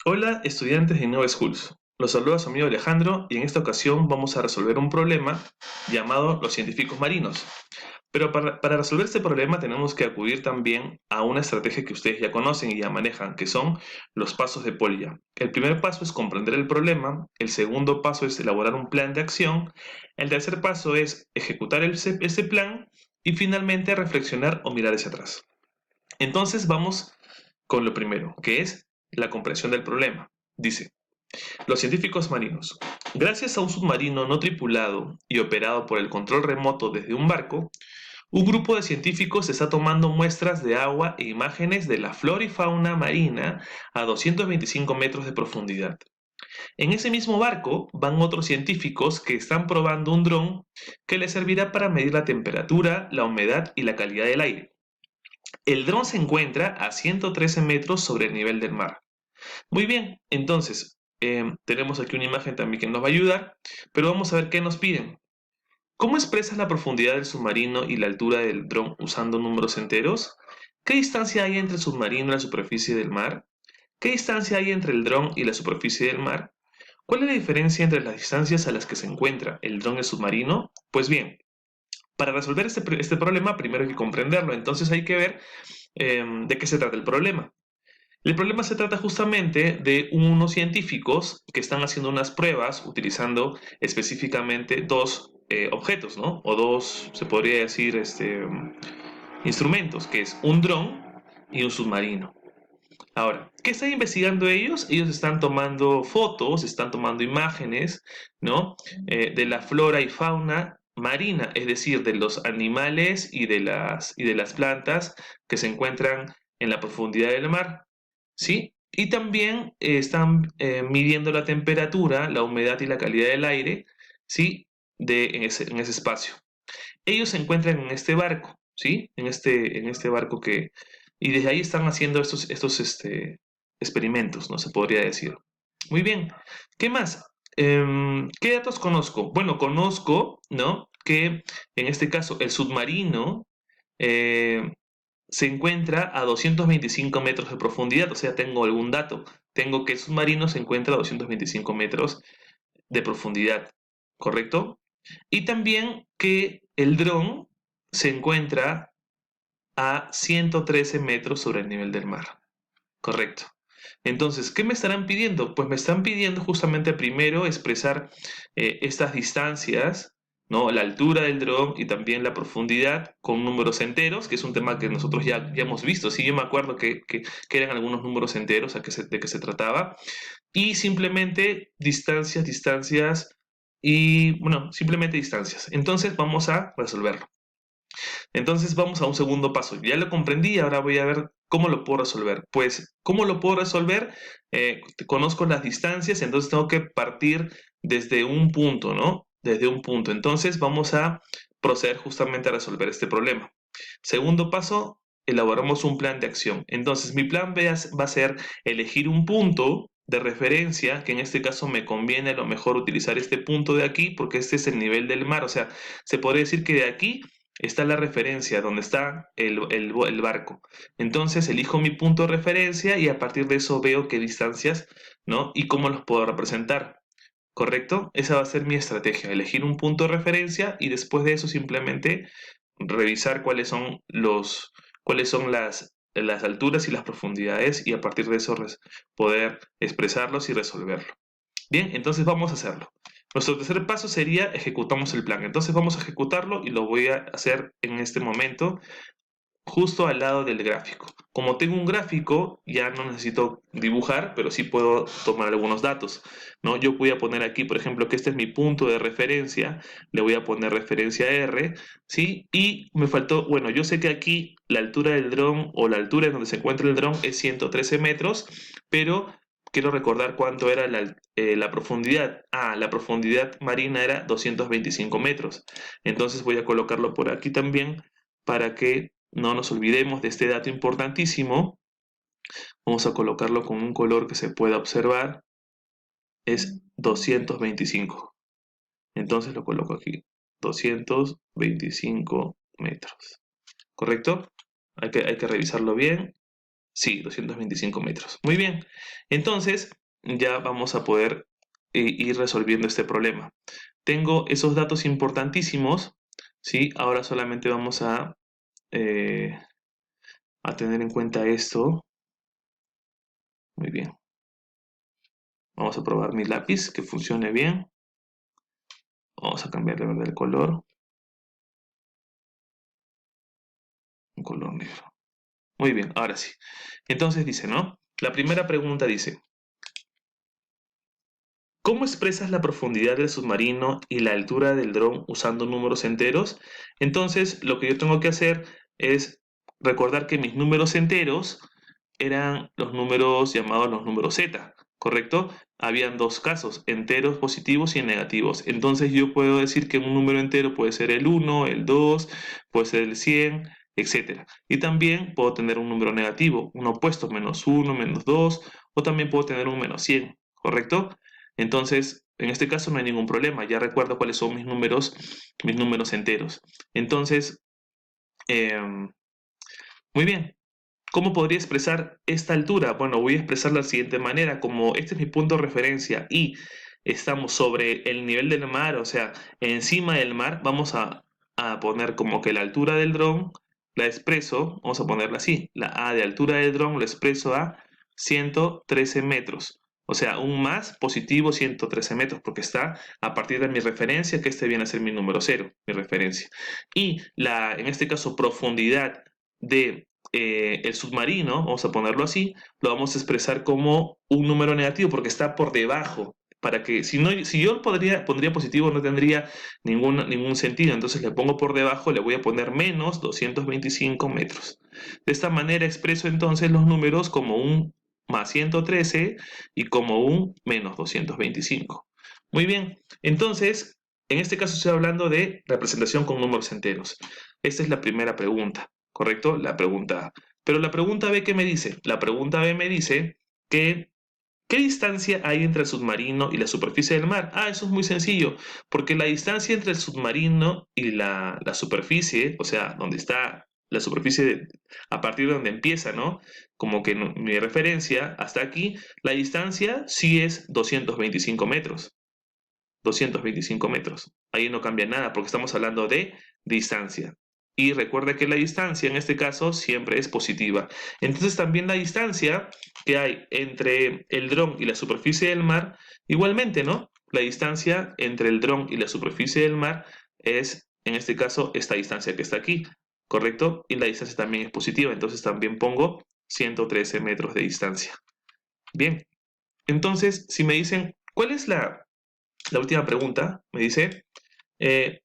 Hola estudiantes de Innova Schools. Los saluda su amigo Alejandro y en esta ocasión vamos a resolver un problema llamado los científicos marinos. Pero para resolver este problema tenemos que acudir también a una estrategia que ustedes ya conocen y ya manejan, que son los pasos de Polya. El primer paso es comprender el problema, el segundo paso es elaborar un plan de acción, el tercer paso es ejecutar ese plan y finalmente reflexionar o mirar hacia atrás. Entonces vamos con lo primero, que es la comprensión del problema. Dice, los científicos marinos. Gracias a un submarino no tripulado y operado por el control remoto desde un barco, un grupo de científicos está tomando muestras de agua e imágenes de la flora y fauna marina a 225 metros de profundidad. En ese mismo barco van otros científicos que están probando un dron que les servirá para medir la temperatura, la humedad y la calidad del aire. El dron se encuentra a 113 metros sobre el nivel del mar. Muy bien, entonces tenemos aquí una imagen también que nos va a ayudar, pero vamos a ver qué nos piden. ¿Cómo expresas la profundidad del submarino y la altura del dron usando números enteros? ¿Qué distancia hay entre el submarino y la superficie del mar? ¿Qué distancia hay entre el dron y la superficie del mar? ¿Cuál es la diferencia entre las distancias a las que se encuentra el dron y el submarino? Pues bien, para resolver este problema primero hay que comprenderlo, entonces hay que ver de qué se trata el problema. El problema se trata justamente de unos científicos que están haciendo unas pruebas utilizando específicamente dos objetos, ¿no? O dos, se podría decir, instrumentos, que es un dron y un submarino. Ahora, ¿qué están investigando ellos? Ellos están tomando fotos, están tomando imágenes, ¿no? De la flora y fauna marina, es decir, de los animales y de las plantas que se encuentran en la profundidad del mar. ¿Sí? Y también están midiendo la temperatura, la humedad y la calidad del aire, ¿sí? En ese espacio. Ellos se encuentran en este barco, ¿sí? En este barco que... Y desde ahí están haciendo estos experimentos, ¿no? Se podría decir. Muy bien. ¿Qué más? ¿Qué datos conozco? Bueno, conozco, ¿no? Que en este caso el submarino eh, se encuentra a 225 metros de profundidad, o sea, tengo algún dato. Tengo que el submarino se encuentra a 225 metros de profundidad, ¿correcto? Y también que el dron se encuentra a 113 metros sobre el nivel del mar, correcto. Entonces, ¿qué me estarán pidiendo? Pues me están pidiendo justamente primero expresar estas distancias, ¿no? La altura del dron y también la profundidad con números enteros, que es un tema que nosotros ya hemos visto. Sí, yo me acuerdo que eran algunos números enteros de qué se trataba. Y simplemente distancias y, bueno, simplemente distancias. Entonces vamos a resolverlo. Entonces vamos a un segundo paso. Ya lo comprendí, ahora voy a ver cómo lo puedo resolver. Pues, ¿cómo lo puedo resolver? Conozco las distancias, entonces tengo que partir desde un punto, ¿no? Desde un punto. Entonces vamos a proceder justamente a resolver este problema. Segundo paso, elaboramos un plan de acción. Entonces mi plan va a ser elegir un punto de referencia, que en este caso me conviene a lo mejor utilizar este punto de aquí, porque este es el nivel del mar. O sea, se podría decir que de aquí está la referencia, donde está el barco. Entonces elijo mi punto de referencia y a partir de eso veo qué distancias, ¿no? Y cómo los puedo representar. ¿Correcto? Esa va a ser mi estrategia, elegir un punto de referencia y después de eso simplemente revisar cuáles son las alturas y las profundidades y a partir de eso poder expresarlos y resolverlo. Bien, entonces vamos a hacerlo. Nuestro tercer paso sería ejecutamos el plan. Entonces vamos a ejecutarlo y lo voy a hacer en este momento justo al lado del gráfico. Como tengo un gráfico, ya no necesito dibujar, pero sí puedo tomar algunos datos, ¿no? Yo voy a poner aquí, por ejemplo, que este es mi punto de referencia, le voy a poner referencia R, ¿sí? Y me faltó, bueno, yo sé que aquí la altura del dron o la altura en donde se encuentra el dron es 113 metros, pero quiero recordar cuánto era la profundidad. Ah, la profundidad marina era 225 metros. Entonces voy a colocarlo por aquí también para que no nos olvidemos de este dato importantísimo. Vamos a colocarlo con un color que se pueda observar. Es 225. Entonces lo coloco aquí. 225 metros. ¿Correcto? Hay que revisarlo bien. Sí, 225 metros. Muy bien. Entonces, ya vamos a poder ir resolviendo este problema. Tengo esos datos importantísimos, ¿sí? Ahora solamente vamos eh, a tener en cuenta esto. Muy bien. Vamos a probar mi lápiz, que funcione bien. Vamos a cambiarle, ¿verdad?, el color. Un color negro. Muy bien, ahora sí. Entonces dice, ¿no? La primera pregunta dice, ¿cómo expresas la profundidad del submarino y la altura del dron usando números enteros? Entonces, lo que yo tengo que hacer es recordar que mis números enteros eran los números llamados los números Z, ¿correcto? Habían dos casos, enteros positivos y negativos. Entonces yo puedo decir que un número entero puede ser el 1, el 2, puede ser el 100, etcétera. Y también puedo tener un número negativo, un opuesto, menos 1, menos 2, o también puedo tener un menos 100, ¿correcto? Entonces, en este caso no hay ningún problema, ya recuerdo cuáles son mis números enteros. Entonces, muy bien. ¿Cómo podría expresar esta altura? Bueno, voy a expresarla de la siguiente manera, como este es mi punto de referencia y estamos sobre el nivel del mar, o sea, encima del mar, vamos a poner como que la altura del dron la expreso, vamos a ponerla así, la A de altura del dron lo expreso a 113 metros. O sea, un más positivo 113 metros, porque está a partir de mi referencia, que este viene a ser mi número cero, mi referencia. Y en este caso, profundidad de el submarino, vamos a ponerlo así, lo vamos a expresar como un número negativo porque está por debajo. Para que, si, no, si yo pondría positivo, no tendría ningún sentido. Entonces le pongo por debajo, le voy a poner menos 225 metros. De esta manera expreso entonces los números como un más 113 y como un menos 225. Muy bien, entonces, en este caso estoy hablando de representación con números enteros. Esta es la primera pregunta. ¿Correcto? La pregunta A. Pero la pregunta B, ¿qué me dice? La pregunta B me dice que ¿qué distancia hay entre el submarino y la superficie del mar? Ah, eso es muy sencillo, porque la distancia entre el submarino y la superficie, o sea, donde está la superficie a partir de donde empieza, ¿no? Como que mi referencia hasta aquí, la distancia sí es 225 metros. 225 metros. Ahí no cambia nada porque estamos hablando de distancia. Y recuerda que la distancia en este caso siempre es positiva. Entonces también la distancia que hay entre el dron y la superficie del mar, igualmente, ¿no? La distancia entre el dron y la superficie del mar es, en este caso, esta distancia que está aquí, ¿correcto? Y la distancia también es positiva, entonces también pongo 113 metros de distancia. Bien, entonces si me dicen, ¿cuál es la última pregunta? Me dice,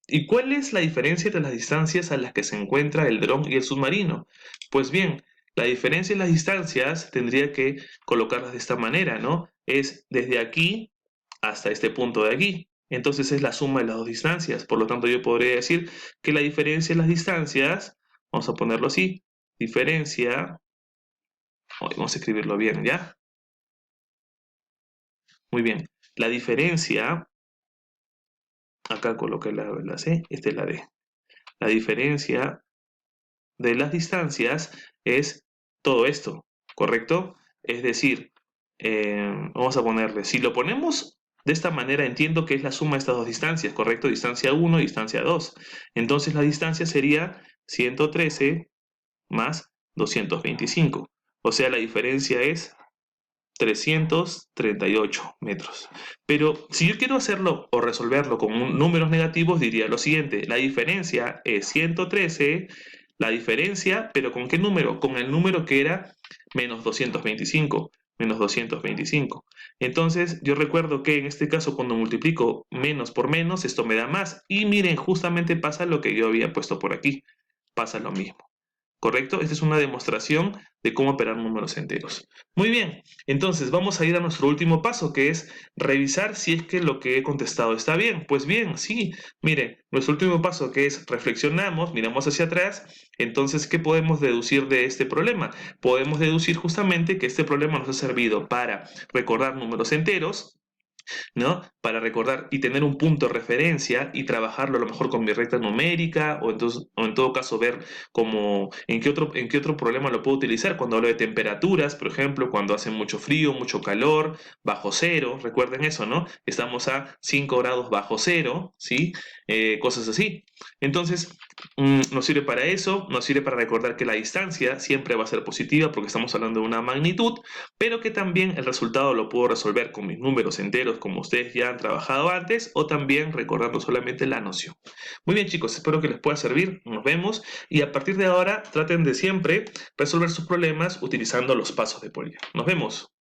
¿y cuál es la diferencia entre las distancias a las que se encuentra el dron y el submarino? Pues bien, la diferencia en las distancias tendría que colocarlas de esta manera, ¿no? Es desde aquí hasta este punto de aquí. Entonces es la suma de las dos distancias. Por lo tanto, yo podría decir que la diferencia en las distancias, vamos a ponerlo así, diferencia, vamos a escribirlo bien, ¿ya? Muy bien. La diferencia, acá coloqué la C, esta es la D. La diferencia de las distancias es todo esto, ¿correcto? Es decir, vamos a ponerle, si lo ponemos de esta manera, entiendo que es la suma de estas dos distancias, ¿correcto? Distancia 1 y distancia 2. Entonces la distancia sería 113 más 225. O sea, la diferencia es 338 metros. Pero si yo quiero hacerlo o resolverlo con números negativos, diría lo siguiente, la diferencia es 113, la diferencia, pero ¿con qué número? Con el número que era menos 225, menos 225. Entonces yo recuerdo que en este caso cuando multiplico menos por menos, esto me da más. Y miren, justamente pasa lo que yo había puesto por aquí, pasa lo mismo. ¿Correcto? Esta es una demostración de cómo operar números enteros. Muy bien, entonces vamos a ir a nuestro último paso, que es revisar si es que lo que he contestado está bien. Pues bien, sí, mire, nuestro último paso que es reflexionamos, miramos hacia atrás, entonces, ¿qué podemos deducir de este problema? Podemos deducir justamente que este problema nos ha servido para recordar números enteros, ¿no? Para recordar y tener un punto de referencia y trabajarlo a lo mejor con mi recta numérica o en todo caso ver como en qué otro problema lo puedo utilizar cuando hablo de temperaturas, por ejemplo, cuando hace mucho frío, mucho calor, bajo cero, recuerden eso, ¿no? Estamos a 5 grados bajo cero, ¿sí? Cosas así. Entonces, nos sirve para eso, nos sirve para recordar que la distancia siempre va a ser positiva porque estamos hablando de una magnitud, pero que también el resultado lo puedo resolver con mis números enteros como ustedes ya han trabajado antes o también recordando solamente la noción. Muy bien chicos, espero que les pueda servir, nos vemos y a partir de ahora traten de siempre resolver sus problemas utilizando los pasos de Polya. Nos vemos.